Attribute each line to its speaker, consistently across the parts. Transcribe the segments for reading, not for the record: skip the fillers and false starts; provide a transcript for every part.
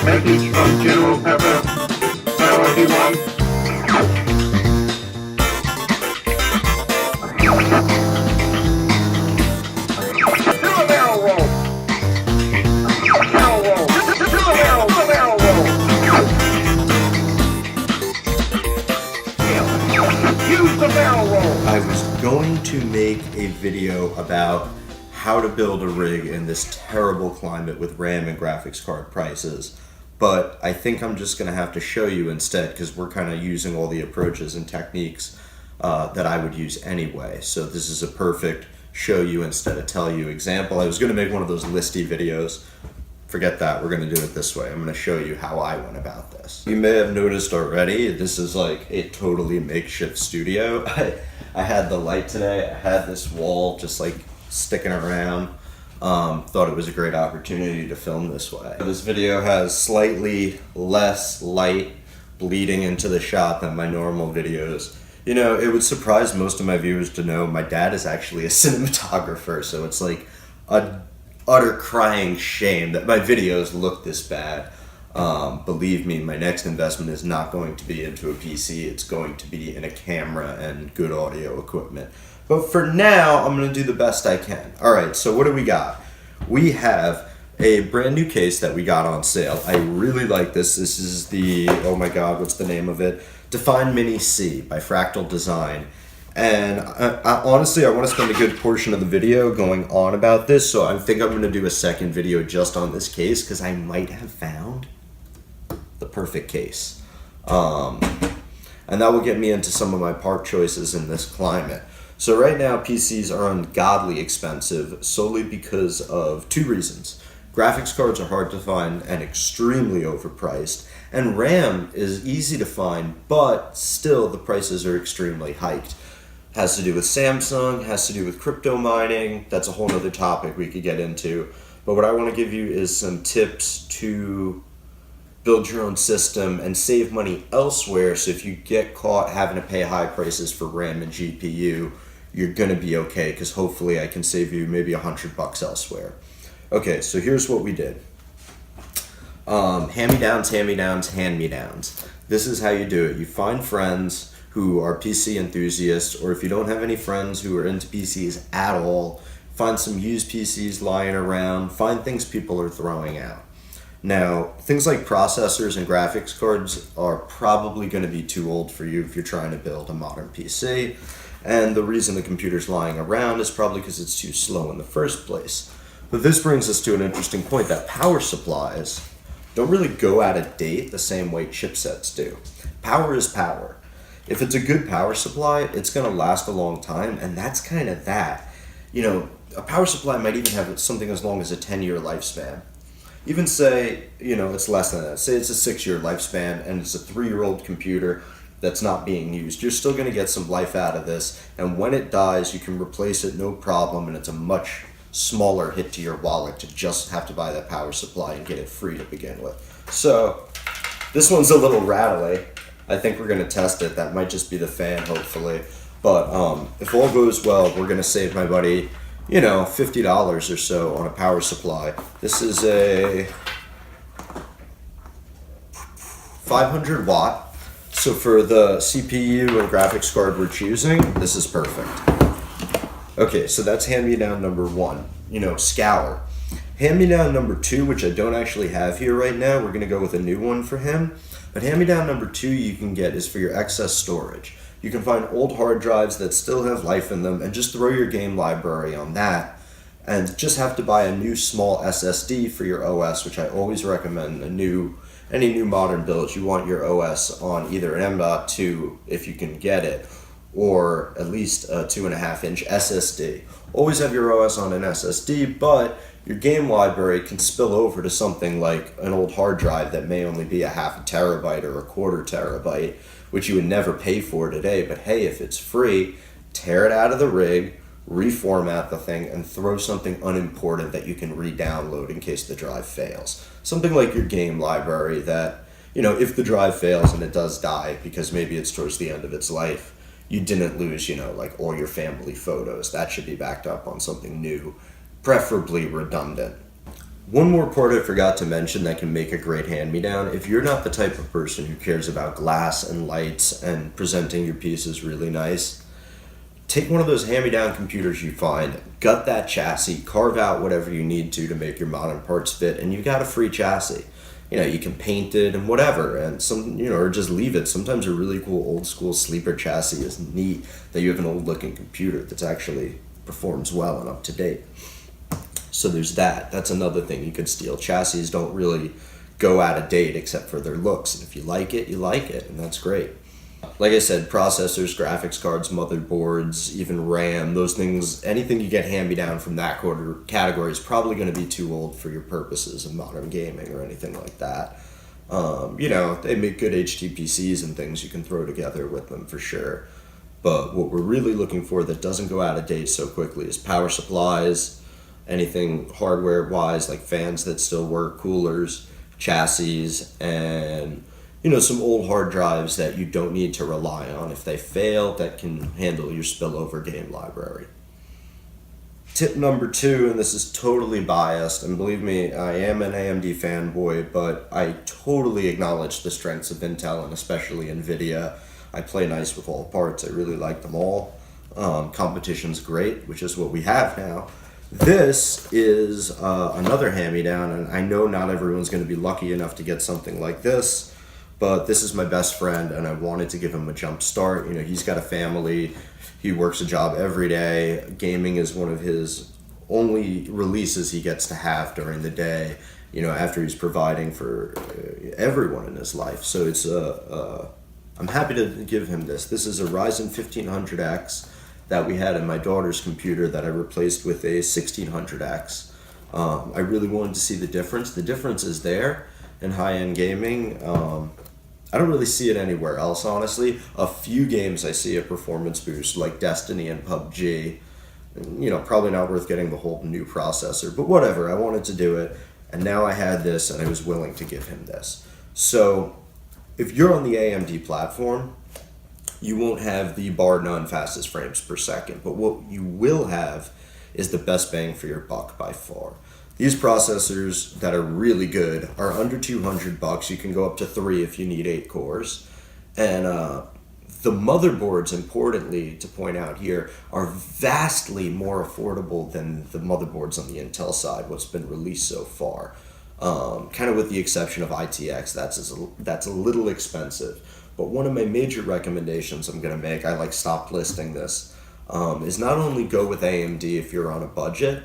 Speaker 1: Message from General Pepper. Priority 1. Do a barrel roll. Barrel roll. Do a barrel roll. Use the barrel roll.
Speaker 2: I was going to make a video about how to build a rig in this terrible climate with RAM and graphics card prices, but I think I'm just going to have to show you instead, because we're kind of using all the approaches and techniques that I would use anyway. So this is a perfect show you instead of tell you example. I was going to make one of those listy videos. Forget that, we're going to do it this way. I'm going to show you how I went about this. You may have noticed already, this is like a totally makeshift studio. I had the light today, I had this wall just like sticking around. Thought it was a great opportunity to film this way. This video has slightly less light bleeding into the shot than my normal videos. You know, it would surprise most of my viewers to know my dad is actually a cinematographer, so it's like a utter crying shame that my videos look this bad. Believe me, my next investment is not going to be into a PC, it's going to be in a camera and good audio equipment. But for now, I'm going to do the best I can. Alright, so what do we got? We have a brand new case that we got on sale. I really like this. This is the, oh my god, what's the name of it? Define Mini C by Fractal Design. And honestly, I want to spend a good portion of the video going on about this, so I think I'm going to do a second video just on this case, because I might have found the perfect case. And that will get me into some of my part choices in this climate. So right now, PCs are ungodly expensive solely because of two reasons. Graphics cards are hard to find and extremely overpriced, and RAM is easy to find, but still the prices are extremely hiked. Has to do with Samsung, has to do with crypto mining. That's a whole other topic we could get into. But what I want to give you is some tips to build your own system and save money elsewhere, so if you get caught having to pay high prices for RAM and GPU, you're going to be okay, because hopefully I can save you maybe $100 elsewhere. Okay, so here's what we did. Hand-me-downs, hand-me-downs, hand-me-downs. This is how you do it. You find friends who are PC enthusiasts, or if you don't have any friends who are into PCs at all, find some used PCs lying around, find things people are throwing out. Now, things like processors and graphics cards are probably going to be too old for you if you're trying to build a modern PC, and the reason the computer's lying around is probably because it's too slow in the first place. But this brings us to an interesting point, that power supplies don't really go out of date the same way chipsets do. Power is power. If it's a good power supply, it's going to last a long time, and that's kind of that. You know, a power supply might even have something as long as a 10-year lifespan. Even say, you know, it's less than that. Say it's a 6-year lifespan, and it's a 3-year-old computer that's not being used. You're still going to get some life out of this, and when it dies, you can replace it no problem, and it's a much smaller hit to your wallet to just have to buy that power supply and get it free to begin with. So, this one's a little rattly. I think we're going to test it. That might just be the fan, hopefully. But if all goes well, we're going to save my buddy, you know, $50 or so on a power supply. This is a 500 watt. So for the CPU and graphics card we're choosing, this is perfect. Okay, so that's hand-me-down number 1, you know, scour. Hand-me-down number 2, which I don't actually have here right now, we're going to go with a new one for him. But hand-me-down number 2 you can get is for your excess storage. You can find old hard drives that still have life in them and just throw your game library on that, and just have to buy a new small SSD for your OS, which I always recommend. Any new modern builds, you want your OS on either an M.2 if you can get it, or at least a 2.5-inch SSD. Always have your OS on an SSD, but your game library can spill over to something like an old hard drive that may only be a 0.5 terabyte or a 1/4 terabyte, which you would never pay for today. But hey, if it's free, tear it out of the rig, reformat the thing, and throw something unimportant that you can re-download in case the drive fails. Something like your game library that, you know, if the drive fails and it does die because maybe it's towards the end of its life, you didn't lose, you know, like all your family photos. That should be backed up on something new, preferably redundant. One more part I forgot to mention that can make a great hand-me-down. If you're not the type of person who cares about glass and lights and presenting your pieces really nice, take one of those hand-me-down computers you find, gut that chassis, carve out whatever you need to make your modern parts fit, and you've got a free chassis. You can paint it and whatever, and or just leave it. Sometimes a really cool old school sleeper chassis is neat, that you have an old looking computer that's actually performs well and up to date. So there's that. That's another thing you could steal. Chassis don't really go out of date except for their looks. And if you like it, and that's great. Like I said, processors, graphics cards, motherboards, even RAM, those things, anything you get hand-me-down from that category is probably going to be too old for your purposes of modern gaming or anything like that. They make good HTPCs and things you can throw together with them for sure. But what we're really looking for that doesn't go out of date so quickly is power supplies, anything hardware-wise like fans that still work, coolers, chassis, and some old hard drives that you don't need to rely on. If they fail, that can handle your spillover game library. Tip number 2, and this is totally biased, and believe me, I am an AMD fanboy, but I totally acknowledge the strengths of Intel and especially NVIDIA. I play nice with all parts. I really like them all. Competition's great, which is what we have now. This is another hand-me-down, and I know not everyone's going to be lucky enough to get something like this, but this is my best friend, and I wanted to give him a jump start. He's got a family. He works a job every day. Gaming is one of his only releases he gets to have during the day, after he's providing for everyone in his life. So it's I'm happy to give him this. This is a Ryzen 1500X that we had in my daughter's computer that I replaced with a 1600X. I really wanted to see the difference. The difference is there in high-end gaming. I don't really see it anywhere else, honestly. A few games I see a performance boost, like Destiny and PUBG. Probably not worth getting the whole new processor, but whatever. I wanted to do it, and now I had this, and I was willing to give him this. So, if you're on the AMD platform, you won't have the bar none fastest frames per second, but what you will have is the best bang for your buck by far. These processors that are really good are under $200. You can go up to 3 if you need 8 cores. And the motherboards, importantly to point out here, are vastly more affordable than the motherboards on the Intel side, what's been released so far. Kind of with the exception of ITX, that's a little expensive. But one of my major recommendations I'm going to make, I stopped listing this, is not only go with AMD if you're on a budget,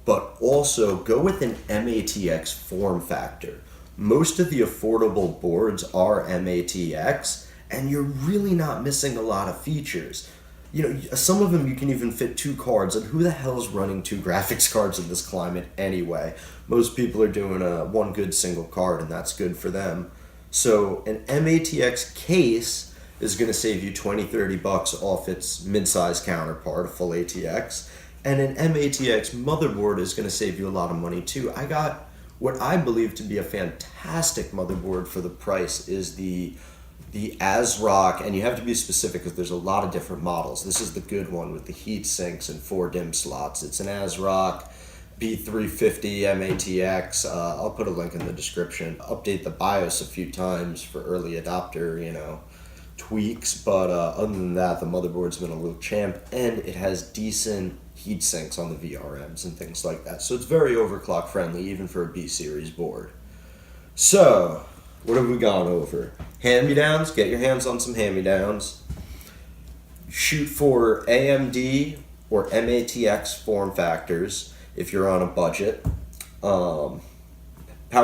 Speaker 2: but also go with an matx form factor. Most of the affordable boards are matx, and you're really not missing a lot of features. Some of them you can even fit 2 cards, and who the hell is running 2 graphics cards in this climate anyway? Most people are doing one good single card, and that's good for them. So an matx case is going to save you $20-30 off its mid-size counterpart, a full ATX. And an matx motherboard is going to save you a lot of money too. I got what I believe to be a fantastic motherboard for the price is the ASRock, and you have to be specific because there's a lot of different models. This is the good one with the heat sinks and 4 DIMM slots. It's an ASRock B350 matx. I'll put a link in the description. Update the BIOS a few times for early adopter, tweaks, but other than that, the motherboard's been a little champ, and it has decent heat sinks on the VRMs and things like that. So it's very overclock friendly, even for a B series board. So, what have we gone over? Hand-me-downs, get your hands on some hand-me-downs. Shoot for AMD or matx form factors if you're on a budget. Power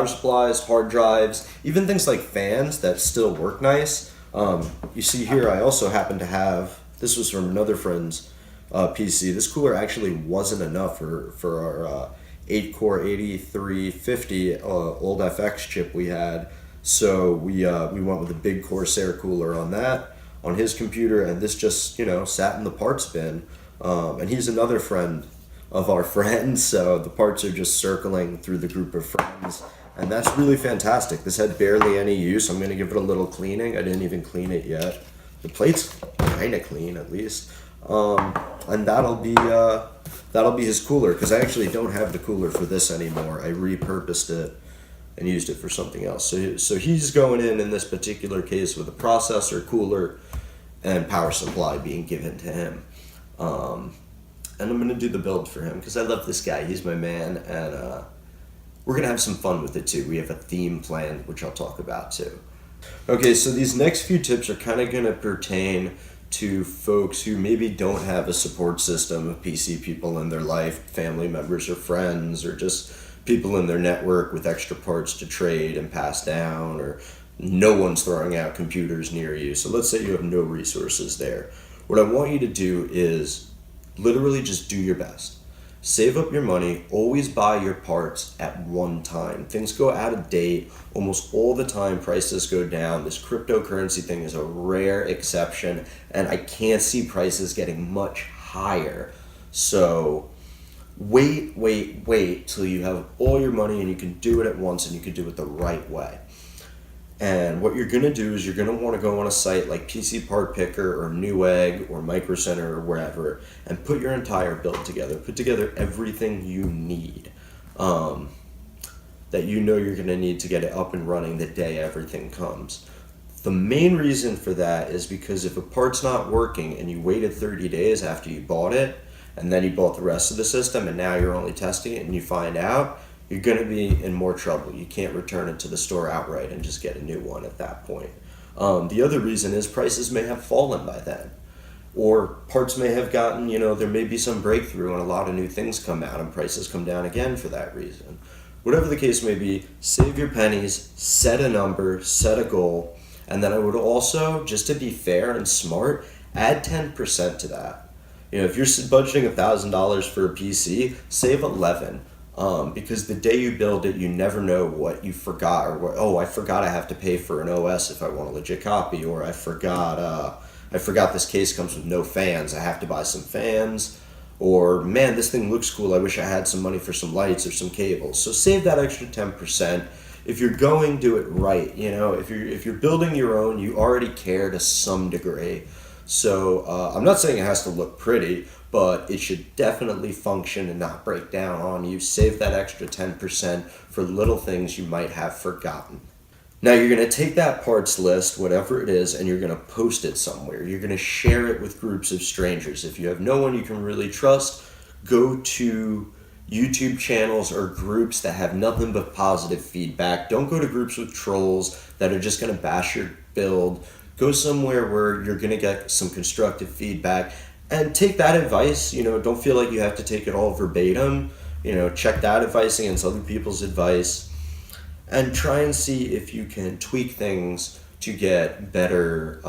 Speaker 2: supplies, hard drives, even things like fans that still work nice. You see here, I also happen to have, this was from another friend's PC. This cooler actually wasn't enough for our 8-core 8350 old FX chip we had. So we went with a big Corsair cooler on that, on his computer, and this just, sat in the parts bin. And he's another friend of our friends, so the parts are just circling through the group of friends. And that's really fantastic. This had barely any use. I'm going to give it a little cleaning. I didn't even clean it yet. The plate's kind of clean, at least. And that'll be That'll be his cooler, because I actually don't have the cooler for this anymore. I repurposed it and used it for something else. So he's going in this particular case with a processor, cooler, and power supply being given to him. And I'm going to do the build for him because I love this guy. He's my man, and we're going to have some fun with it too. We have a theme planned, which I'll talk about too. Okay, so these next few tips are kind of going to pertain to folks who maybe don't have a support system of PC people in their life, family members or friends, or just people in their network with extra parts to trade and pass down, or no one's throwing out computers near you. So let's say you have no resources there. What I want you to do is literally just do your best. Save up your money, always buy your parts at one time. Things go out of date almost all the time, prices go down. This cryptocurrency thing is a rare exception, and I can't see prices getting much higher. So wait till you have all your money and you can do it at once, and you can do it the right way. And what you're going to do is you're going to want to go on a site like PC Part Picker or Newegg or Micro Center or wherever and put your entire build together. Put together everything you need that you know you're going to need to get it up and running the day everything comes. The main reason for that is because if a part's not working and you waited 30 days after you bought it, and then you bought the rest of the system and now you're only testing it and you find out, you're going to be in more trouble. You can't return it to the store outright and just get a new one at that point. The other reason is prices may have fallen by then. Or parts may have gotten, there may be some breakthrough and a lot of new things come out and prices come down again for that reason. Whatever the case may be, save your pennies, set a number, set a goal, and then I would also, just to be fair and smart, add 10% to that. If you're budgeting $1,000 for a PC, save $11. Because the day you build it, you never know what you forgot, or I forgot I have to pay for an OS if I want a legit copy, or I forgot this case comes with no fans, I have to buy some fans, or man, this thing looks cool, I wish I had some money for some lights or some cables. So save that extra 10%. If you're going, do it right. If you're building your own, you already care to some degree. So I'm not saying it has to look pretty, but it should definitely function and not break down on you. Save that extra 10% for little things you might have forgotten. Now you're going to take that parts list, whatever it is, and you're going to post it somewhere. You're going to share it with groups of strangers. If you have no one you can really trust, go to YouTube channels or groups that have nothing but positive feedback. Don't go to groups with trolls that are just going to bash your build. Go somewhere where you're going to get some constructive feedback and take that advice. Don't feel like you have to take it all verbatim. Check that advice against other people's advice and try and see if you can tweak things to get better,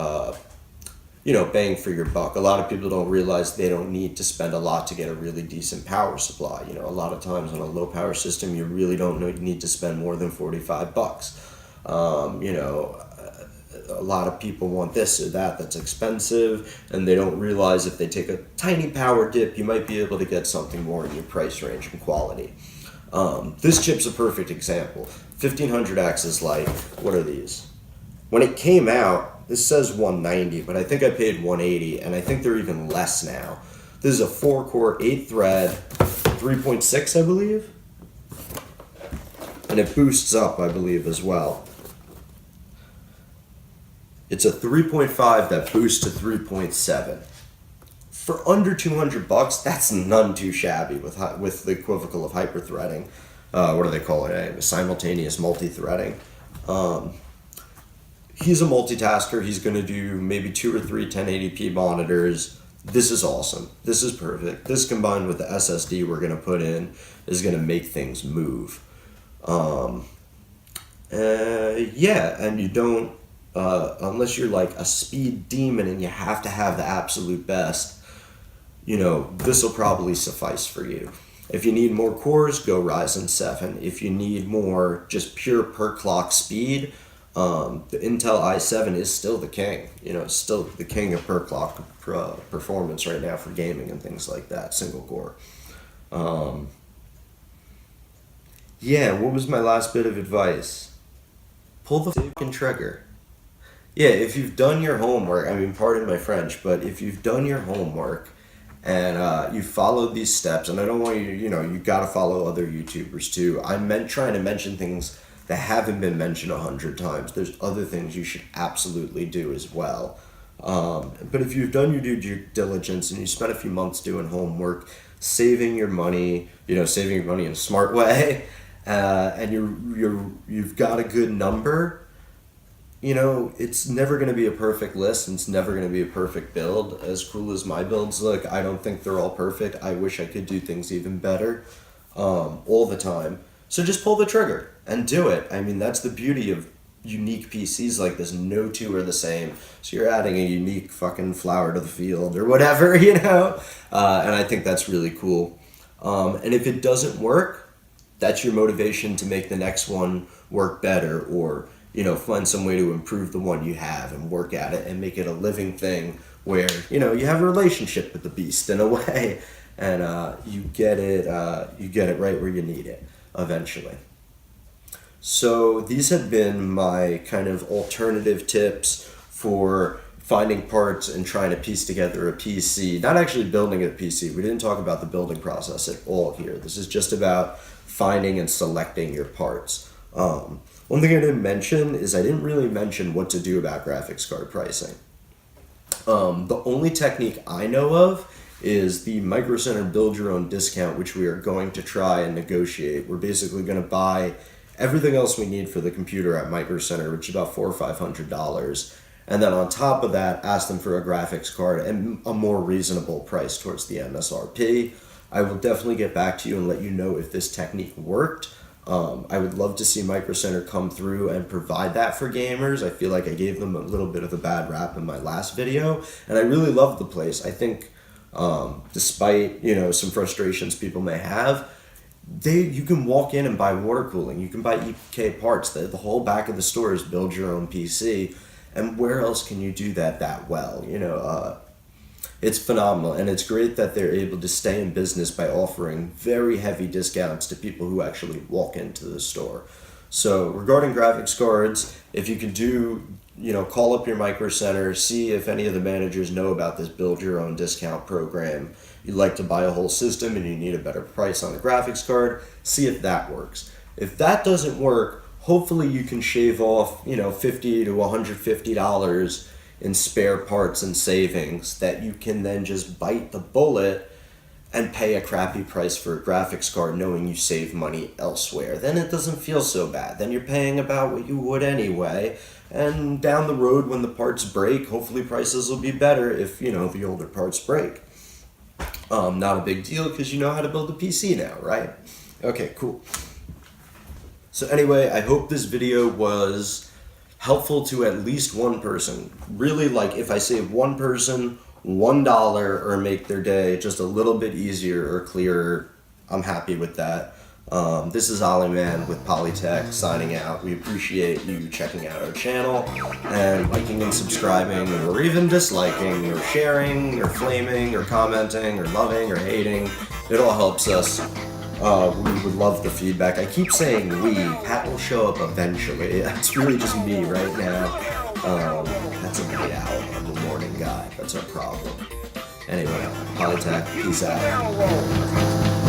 Speaker 2: bang for your buck. A lot of people don't realize they don't need to spend a lot to get a really decent power supply. A lot of times on a low power system, you really don't need to spend more than $45. A lot of people want this or that's expensive, and they don't realize if they take a tiny power dip, you might be able to get something more in your price range and quality. This chip's a perfect example. 1500X is like, what are these? When it came out, this says 190, but I think I paid 180, and I think they're even less now. This is a 4-core, 8-thread, 3.6, I believe? And it boosts up, I believe, as well. It's a 3.5 that boosts to 3.7. For under $200, that's none too shabby with the equivocal of hyper-threading. What do they call it? Simultaneous multi-threading. He's a multitasker. He's going to do maybe 2 or 3 1080p monitors. This is awesome. This is perfect. This combined with the SSD we're going to put in is going to make things move. And you don't, unless you're like a speed demon and you have to have the absolute best, this will probably suffice for you. If you need more cores, go Ryzen 7. If you need more just pure per clock speed, the Intel i7 is still the king. Still the king of per clock performance right now for gaming and things like that, single core. What was my last bit of advice? Pull the fucking trigger. If you've done your homework, pardon my French, but if you've done your homework and you followed these steps, and I don't want you, you got to follow other YouTubers too. I'm trying to mention things that haven't been mentioned 100 times. There's other things you should absolutely do as well. But if you've done your due diligence and you spent a few months doing homework, saving your money in a smart way, and you've got a good number, it's never going to be a perfect list, and it's never going to be a perfect build. As cool as my builds look, I don't think they're all perfect. I wish I could do things even better all the time. So just pull the trigger and do it. I mean, that's the beauty of unique PCs like this. No two are the same. So you're adding a unique fucking flower to the field or whatever, and I think that's really cool. And if it doesn't work, that's your motivation to make the next one work better, or find some way to improve the one you have and work at it and make it a living thing where, you have a relationship with the beast in a way, and you get it right where you need it eventually. So these have been my kind of alternative tips for finding parts and trying to piece together a PC. Not actually building a PC. We didn't talk about the building process at all here. This is just about finding and selecting your parts. One thing I didn't mention is I didn't really mention what to do about graphics card pricing. The only technique I know of is the Micro Center build your own discount, which we are going to try and negotiate. We're basically going to buy everything else we need for the computer at Micro Center, which is about $400 or $500. And then on top of that, ask them for a graphics card and a more reasonable price towards the MSRP. I will definitely get back to you and let you know if this technique worked. I would love to see Micro Center come through and provide that for gamers. I feel like I gave them a little bit of a bad rap in my last video, and I really love the place. I think despite some frustrations people may have, you can walk in and buy water cooling. You can buy EK parts. The whole back of the store is build your own PC, and where else can you do that well? It's phenomenal, and it's great that they're able to stay in business by offering very heavy discounts to people who actually walk into the store. So regarding graphics cards, if you could call up your Micro Center, see if any of the managers know about this build your own discount program. You'd like to buy a whole system and you need a better price on the graphics card, see if that works. If that doesn't work, hopefully you can shave off, $50 to $150 in spare parts and savings that you can then just bite the bullet and pay a crappy price for a graphics card knowing you save money elsewhere. Then it doesn't feel so bad. Then you're paying about what you would anyway. And down the road when the parts break, hopefully prices will be better if, the older parts break. Not a big deal because you know how to build a PC now, right? Okay, cool. So anyway, I hope this video was helpful to at least one person. Really, if I save one person $1 or make their day just a little bit easier or clearer, I'm happy with that. This is Ollie Man with PollyTech signing out. We appreciate you checking out our channel and liking and subscribing, or even disliking, or sharing, or flaming, or commenting, or loving, or hating. It all helps us. We would love the feedback. I keep saying we. Pat will show up eventually. It's really just me right now. That's a night owl. I'm a morning guy. That's our problem. Anyway, PollyTech, peace out.